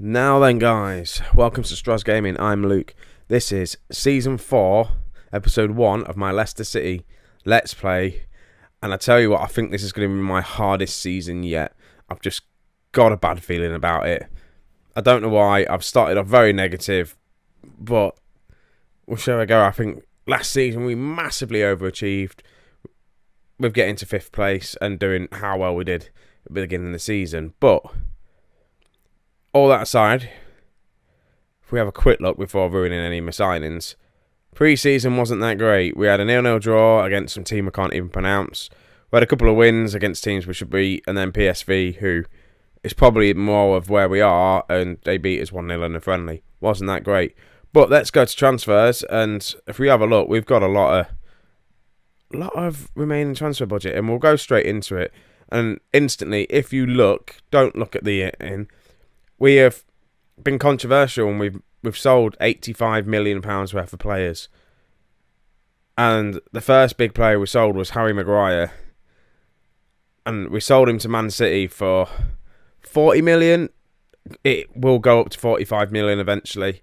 Now then, guys, welcome to Straws Gaming. I'm Luke. This is Season 4, Episode 1 of my Leicester City Let's Play. And I tell you what, I think this is going to be my hardest season yet. I've just got a bad feeling about it. I don't know why. I've started off very negative, but we'll show I go. I think last season we massively overachieved with getting to 5th place and doing how well we did at the beginning of the season. But all that aside, if we have a quick look before ruining any of my signings, pre-season wasn't that great. We had a 0-0 draw against some team I can't even pronounce. We had a couple of wins against teams we should beat, and then PSV, who is probably more of where we are, and they beat us 1-0 in a friendly. Wasn't that great. But let's go to transfers, and if we have a look, we've got a lot of remaining transfer budget, and we'll go straight into it. And instantly, if you look, don't look at the in. We have been controversial, and we've sold £85 million worth of players. And the first big player we sold was Harry Maguire, and we sold him to Man City for 40 million. It will go up to 45 million eventually.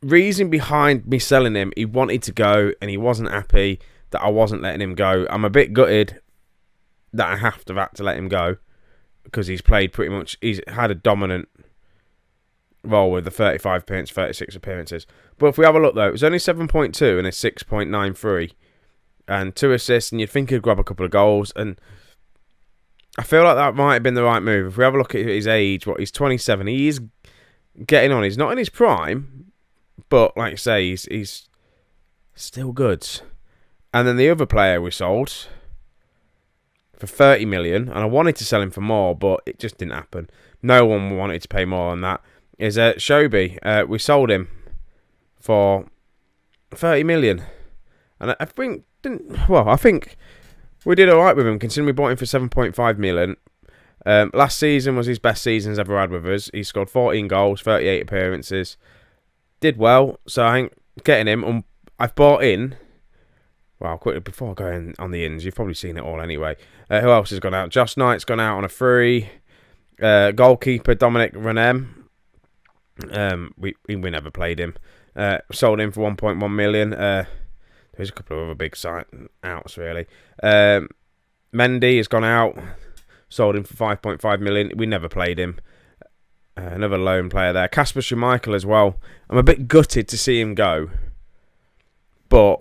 Reason behind me selling him, he wanted to go, and he wasn't happy that I wasn't letting him go. I'm a bit gutted that I have to let him go, because he's played pretty much. He's had a dominant role with the 35 appearances, 36 appearances. But if we have a look though, it was only 7.2 and a 6.93 and 2 assists, and you'd think he'd grab a couple of goals, and I feel like that might have been the right move. If we have a look at his age, he's 27, he is getting on. He's not in his prime, but like I say, he's still good. And then the other player we sold for 30 million, and I wanted to sell him for more, but it just didn't happen. No one wanted to pay more than that. Is Shobi. We sold him for 30 million, and I think we did alright with him, considering we bought him for 7.5 million. Last season was his best season he's ever had with us. He scored 14 goals, 38 appearances, did well. So I think getting him, I've bought in. Well, quickly before going on the ins, you've probably seen it all anyway. Who else has gone out? Josh Knight's gone out on a free. Goalkeeper Dominic Renem. We never played him. Sold him for 1.1 million. There's a couple of other big outs really. Mendy has gone out. Sold him for 5.5 million. We never played him. Another loan player there. Kasper Schmeichel as well. I'm a bit gutted to see him go, but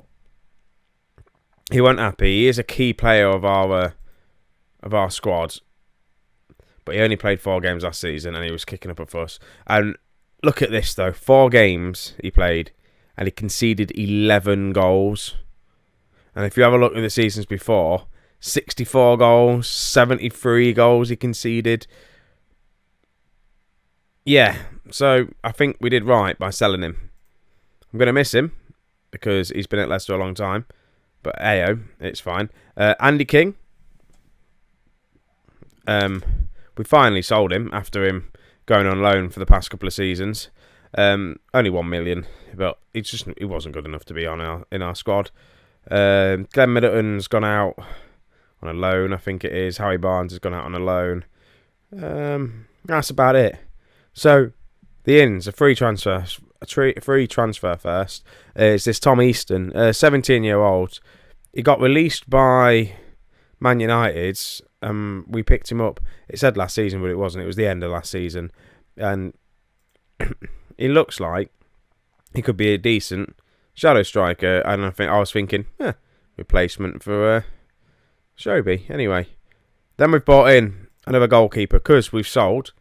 he wasn't happy. He is a key player of our squad, but he only played 4 games last season, and he was kicking up a fuss. And look at this though, 4 games he played, and he conceded 11 goals. And if you have a look at the seasons before, 64 goals, 73 goals he conceded. Yeah, so I think we did right by selling him. I'm going to miss him, because he's been at Leicester a long time, but ayo, it's fine. Andy King. We finally sold him after him going on loan for the past couple of seasons. Only 1 million, but he wasn't good enough to be in our squad. Glenn Middleton's gone out on a loan, I think it is. Harry Barnes has gone out on a loan. That's about it. So the ins, a free transfer first. Is this Tom Easton, 17-year-old. He got released by Man United. We picked him up. It said last season, but it wasn't. It was the end of last season, and he looks like he could be a decent shadow striker. And I was thinking, replacement for Shobi. Anyway, then we've bought in another goalkeeper, because we've sold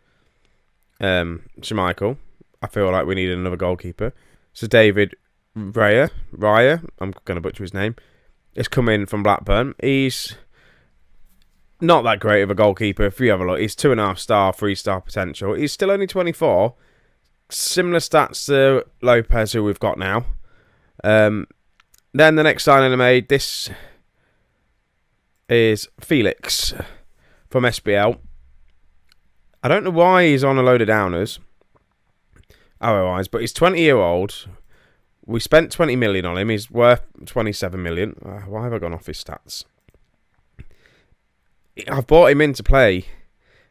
Schmeichel. I feel like we need another goalkeeper. So David Raya, I'm going to butcher his name, has come in from Blackburn. He's not that great of a goalkeeper. If you have a look, he's 2.5 star, 3-star potential. He's still only 24. Similar stats to Lopez, who we've got now. Then the next signing I made, this is Felix from SBL. I don't know why he's on a load of downers, otherwise, but he's 20-year-old. We spent 20 million on him. He's worth 27 million. Why have I gone off his stats? I've bought him in to play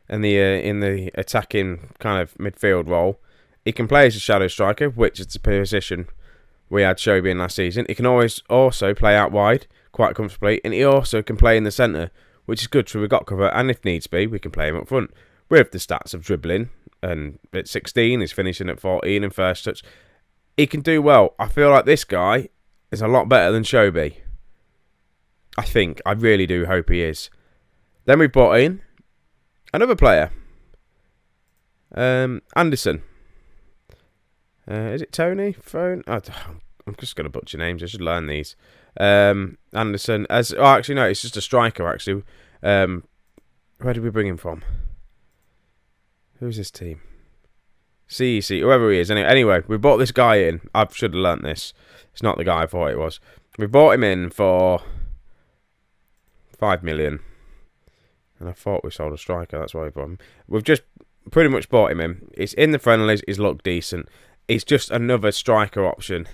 in the attacking kind of midfield role. He can play as a shadow striker, which is the position we had Shobi in last season. He can always also play out wide quite comfortably, and he also can play in the centre, which is good for we got cover, and if needs be, we can play him up front. With the stats of dribbling, and at 16, he's finishing at 14 in first touch. He can do well. I feel like this guy is a lot better than Shobi. I think. I really do hope he is. Then we brought in another player. Anderson. Is it Tony? Phone? I'm just going to butcher names. I should learn these. Anderson. Actually, no, it's just a striker, actually. Where did we bring him from? Who's this team? CEC, whoever he is. Anyway, we brought this guy in. I should have learnt this. It's not the guy I thought it was. We brought him in for 5 million. And I thought we sold a striker. That's why we brought him. We've just pretty much bought him in. It's in the friendlies. He's looked decent. It's just another striker option.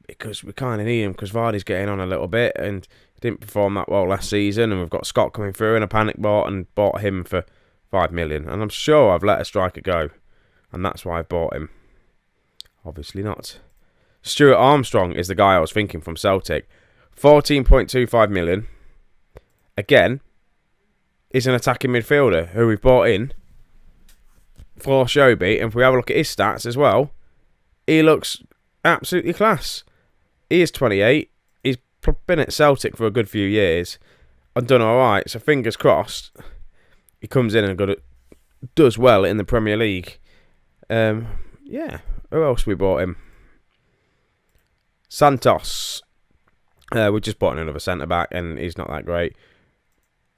Because we kind of need him. Because Vardy's getting on a little bit. And he didn't perform that well last season. And we've got Scott coming through in a panic bought. And bought him for 5 million. And I'm sure I've let a striker go. And that's why I bought him. Obviously not. Stuart Armstrong is the guy I was thinking from Celtic. 14.25 million. Again, is an attacking midfielder who we've bought in for Shobi. And if we have a look at his stats as well, he looks absolutely class. He is 28. He's been at Celtic for a good few years and done alright. So fingers crossed he comes in and does well in the Premier League. Yeah. Who else we bought him? Santos. We just bought another centre-back and he's not that great.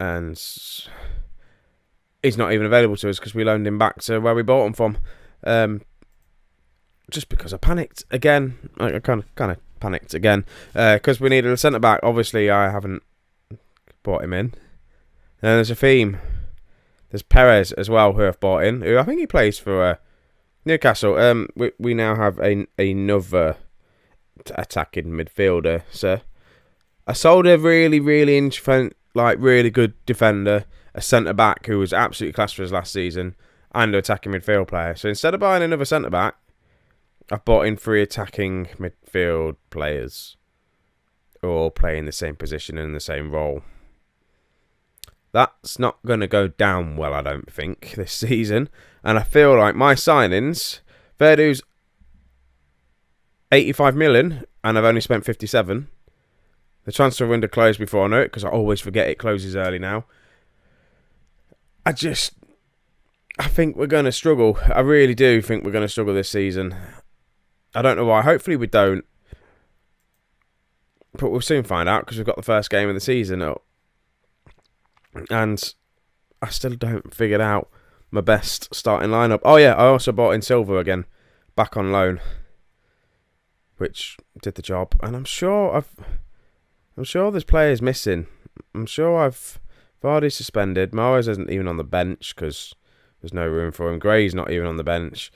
And he's not even available to us because we loaned him back to where we bought him from. Just because I panicked again. I kind of panicked again. Because we needed a centre-back. Obviously, I haven't bought him in. And there's a theme. There's Perez as well, who I've bought in. Who I think he plays for Newcastle. We now have another attacking midfielder. So I sold a really really good defender, a centre back who was absolutely class for us last season, and an attacking midfield player. So instead of buying another centre back, I've bought in 3 attacking midfield players, all playing the same position and in the same role. That's not going to go down well, I don't think, this season. And I feel like my signings, Verdu's 85 million, and I've only spent 57. The transfer window closed before I know it, because I always forget it closes early now. I think we're going to struggle. I really do think we're going to struggle this season. I don't know why. Hopefully we don't. But we'll soon find out, because we've got the first game of the season up. And I still don't figure out my best starting lineup. Oh yeah, I also bought in Silva again, back on loan, which did the job. And I'm sure there's players missing. I'm sure Vardy's suspended. Mahrez isn't even on the bench because there's no room for him. Gray's not even on the bench.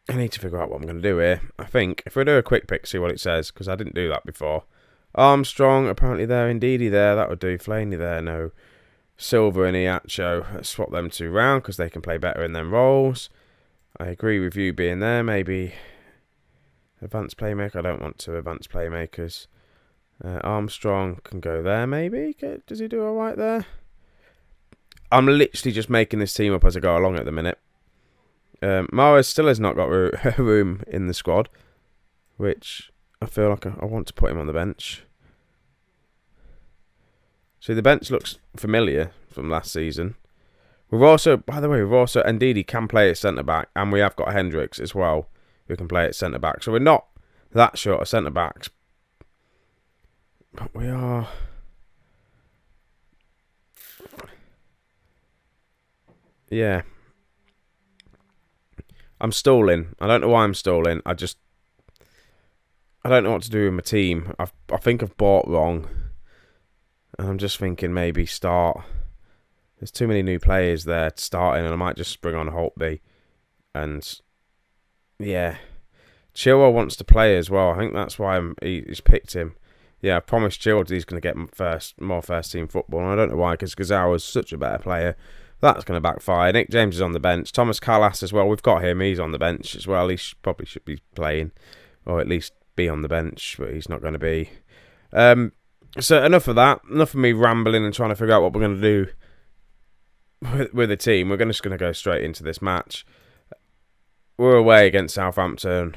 I need to figure out what I'm going to do here. I think if we do a quick pick, see what it says, because I didn't do that before. Armstrong, apparently there. Indeedy there. That would do. Flaney there. No. Silva and Iacho. Let's swap them 2 round because they can play better in them roles. I agree with you being there. Maybe advanced playmaker. I don't want 2 advanced playmakers. Armstrong can go there maybe. Does he do alright there? I'm literally just making this team up as I go along at the minute. Mahrez still has not got room in the squad, which I feel like I want to put him on the bench. See, the bench looks familiar from last season. By the way, Ndidi can play at centre-back, and we have got Hendricks as well, who can play at centre-back. So we're not that short of centre-backs. But we are... Yeah. I'm stalling. I don't know why I'm stalling. I don't know what to do with my team. I think I've bought wrong. And I'm just thinking maybe start. There's too many new players there starting, and I might just bring on Holtby. And yeah, Chilwell wants to play as well. I think that's why he's picked him. Yeah, I promised Childs he's going to get more first team football, and I don't know why, because Gazzara is such a better player. That's going to backfire. Nick James is on the bench. Thomas Callas as well. We've got him. He's on the bench as well. He probably should be playing, or at least be on the bench, but he's not going to be. So enough of that. Enough of me rambling and trying to figure out what we're going to do with the team. We're just going to go straight into this match. We're away against Southampton.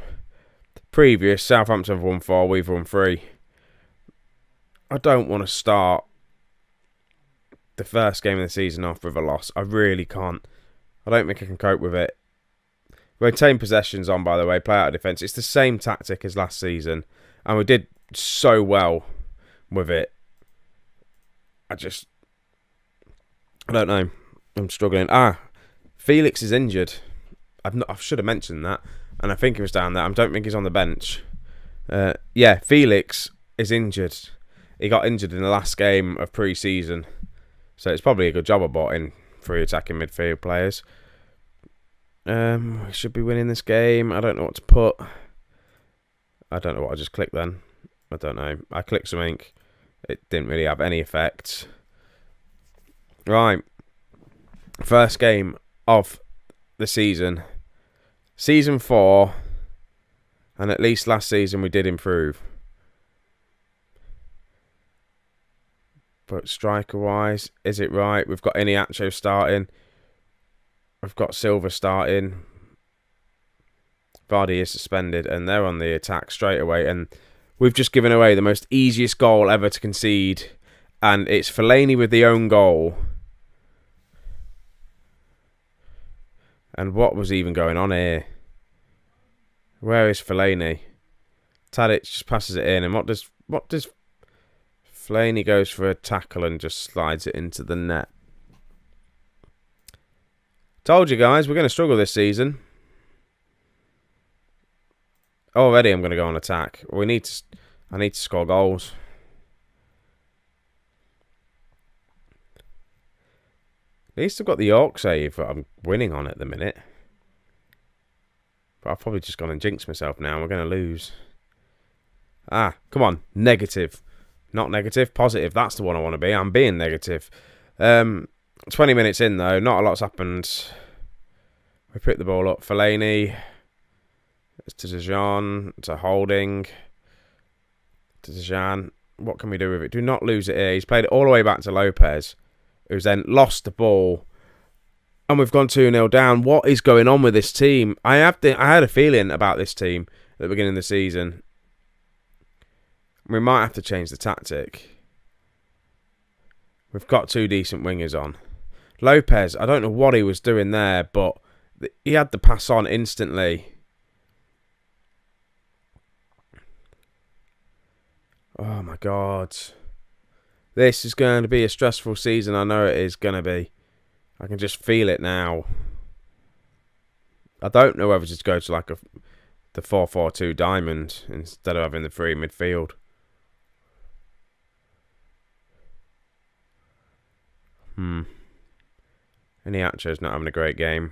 Previous, Southampton have won 4, we've won 3. I don't want to start the first game of the season off with a loss. I really can't. I don't think I can cope with it. Retain possessions on, by the way. Play out of defence. It's the same tactic as last season. And we did so well with it. I don't know. I'm struggling. Felix is injured. I should have mentioned that. And I think he was down there. I don't think he's on the bench. Felix is injured. He got injured in the last game of pre-season. So it's probably a good job I bought in 3 attacking midfield players. We should be winning this game. I don't know what to put. I don't know what I just clicked then. I don't know. I clicked something. It didn't really have any effect. Right. First game of the season. Season 4. And at least last season we did improve. But striker-wise, is it right? We've got Iniacho starting. We've got Silva starting. Vardy is suspended, and they're on the attack straight away. And we've just given away the most easiest goal ever to concede. And it's Fellaini with the own goal. And what was even going on here? Where is Fellaini? Tadic just passes it in. And what does Fellaini goes for a tackle and just slides it into the net. Told you guys, we're going to struggle this season. Already I'm going to go on attack. I need to score goals. At least I've got the York save that I'm winning on at the minute. But I've probably just gone and jinxed myself now. We're going to lose. Come on. Negative. Not negative, positive. That's the one I want to be. I'm being negative. 20 minutes in, though. Not a lot's happened. We pick the ball up. Fellaini. It's to Dejan. It's a holding. To Dejan. What can we do with it? Do not lose it here. He's played it all the way back to Lopez, who's then lost the ball. And we've gone 2-0 down. What is going on with this team? I had a feeling about this team at the beginning of the season. We might have to change the tactic. We've got 2 decent wingers on. Lopez, I don't know what he was doing there, but he had the pass on instantly. Oh my God. This is going to be a stressful season. I know it is going to be. I can just feel it now. I don't know whether to go to like the 4-4-2 diamond instead of having the 3 midfield. Iniacho's not having a great game,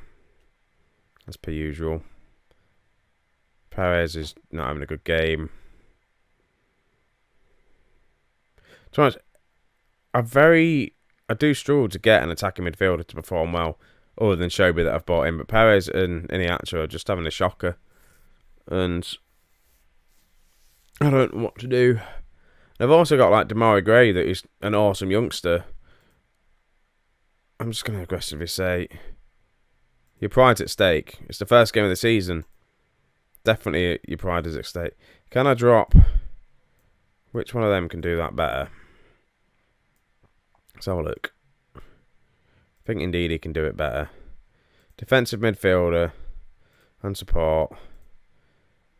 as per usual. Perez is not having a good game. To be honest, I do struggle to get an attacking midfielder to perform well, other than Shobi that I've bought in. But Perez and Iniacho are just having a shocker, and I don't know what to do. I've also got like Demarai Gray, that is an awesome youngster. I'm just going to aggressively say, your pride's at stake. It's the first game of the season. Definitely your pride is at stake. Can I drop? Which one of them can do that better? Let's have a look. I think indeed he can do it better. Defensive midfielder and support.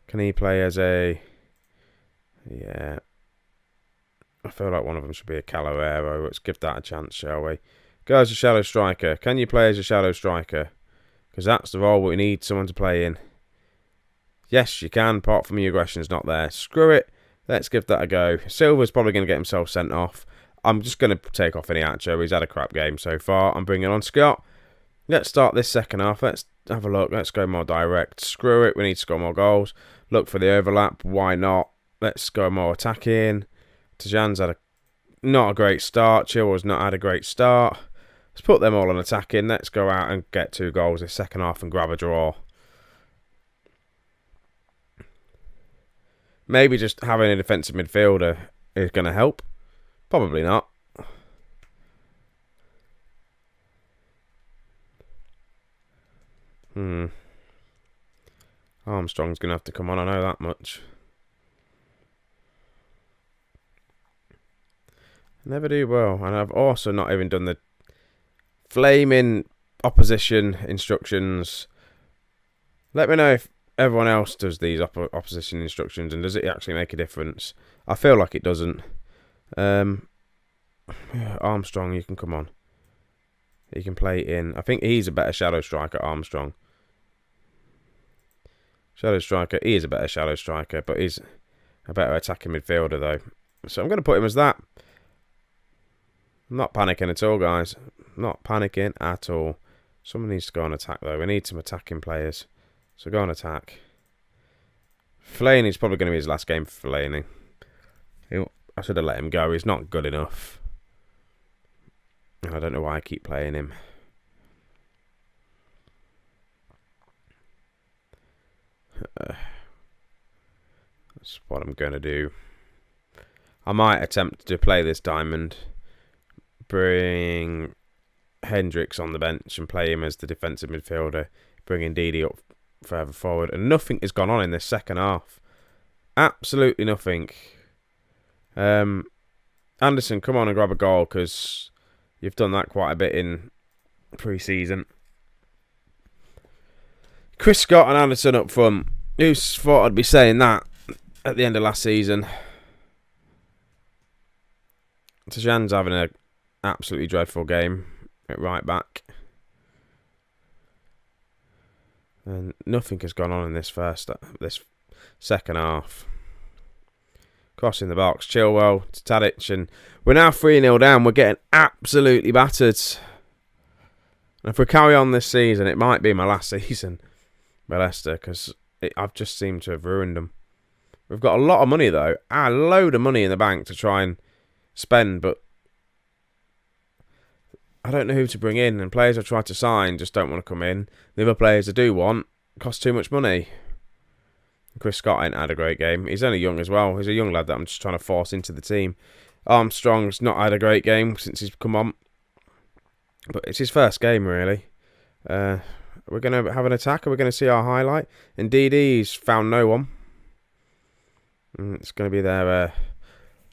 Can he play as a... Yeah. I feel like one of them should be a Calorero. Let's give that a chance, shall we? Go as a shadow striker. Can you play as a shadow striker? Because that's the role we need someone to play in. Yes, you can, apart from your aggression's not there. Screw it. Let's give that a go. Silva's probably going to get himself sent off. I'm just going to take off Iniacho. He's had a crap game so far. I'm bringing on Scott. Let's start this second half. Let's have a look. Let's go more direct. Screw it. We need to score more goals. Look for the overlap. Why not? Let's go more attacking. Tajan's had not a great start. Chilwell's not had a great start. Let's put them all on attacking. Let's go out and get 2 goals this second half and grab a draw. Maybe just having a defensive midfielder is going to help. Probably not. Armstrong's going to have to come on, I know that much. Never do well. And I've also not even done the flaming opposition instructions. Let me know if everyone else does these opposition instructions and does it actually make a difference. I feel like it doesn't. Armstrong, you can come on. He can play in. I think he's a better shadow striker, Armstrong. Shadow striker. He is a better shadow striker, but he's a better attacking midfielder, though. So I'm going to put him as that. I'm not panicking at all, guys. Not panicking at all. Someone needs to go on attack, though. We need some attacking players. So go on attack. Fellaini's probably going to be his last game for Fellaini. I should have let him go. He's not good enough. I don't know why I keep playing him. That's what I'm going to do. I might attempt to play this diamond. Bring Hendricks on the bench and play him as the defensive midfielder. Bringing Didi up further forward. And nothing has gone on in this second half. Absolutely nothing. Anderson, come on and grab a goal, because you've done that quite a bit in pre-season. Chris Scott and Anderson up front. Who thought I'd be saying that at the end of last season? Tajan's having an absolutely dreadful game at right back. And nothing has gone on in this second half. Crossing the box, Chilwell to Tadic, and we're now 3-0 down. We're getting absolutely battered. And if we carry on this season, it might be my last season by Leicester, because I've just seemed to have ruined them. We've got a lot of money, though. A load of money in the bank to try and spend, but I don't know who to bring in, and players I've tried to sign just don't want to come in. The other players I do want cost too much money. Chris Scott ain't had a great game. He's only young as well. He's a young lad that I'm just trying to force into the team. Armstrong's not had a great game since he's come on, but it's his first game, really. We're going to have an attack. Are we going to see our highlight? And DD's found no one. It's going to be their...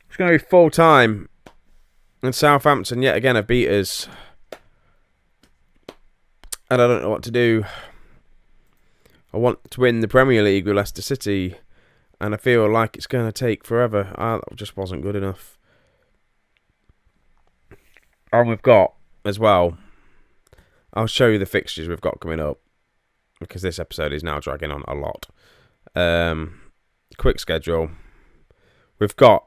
it's going to be full time. And Southampton, yet again, have beat us. And I don't know what to do. I want to win the Premier League with Leicester City, and I feel like it's going to take forever. That just wasn't good enough. And we've got, as well, I'll show you the fixtures we've got coming up, because this episode is now dragging on a lot. Quick schedule. We've got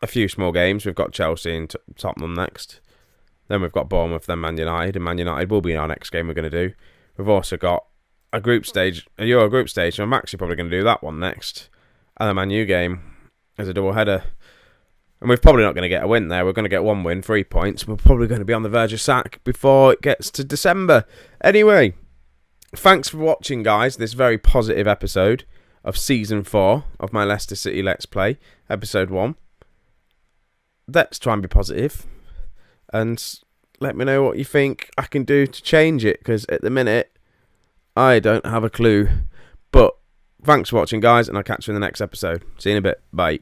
a few small games. We've got Chelsea and Tottenham next. Then we've got Bournemouth, then Man United, and Man United will be our next game we're going to do. We've also got a Euro group stage, and I'm actually probably going to do that one next. And the Man U game as a double header. And we're probably not going to get a win there. We're going to get 1 win, 3 points. We're probably going to be on the verge of sack before it gets to December. Anyway, thanks for watching, guys, this very positive episode of Season 4 of my Leicester City Let's Play, Episode 1. Let's try and be positive. And let me know what you think I can do to change it, because at the minute, I don't have a clue. But thanks for watching, guys, and I'll catch you in the next episode. See you in a bit. Bye.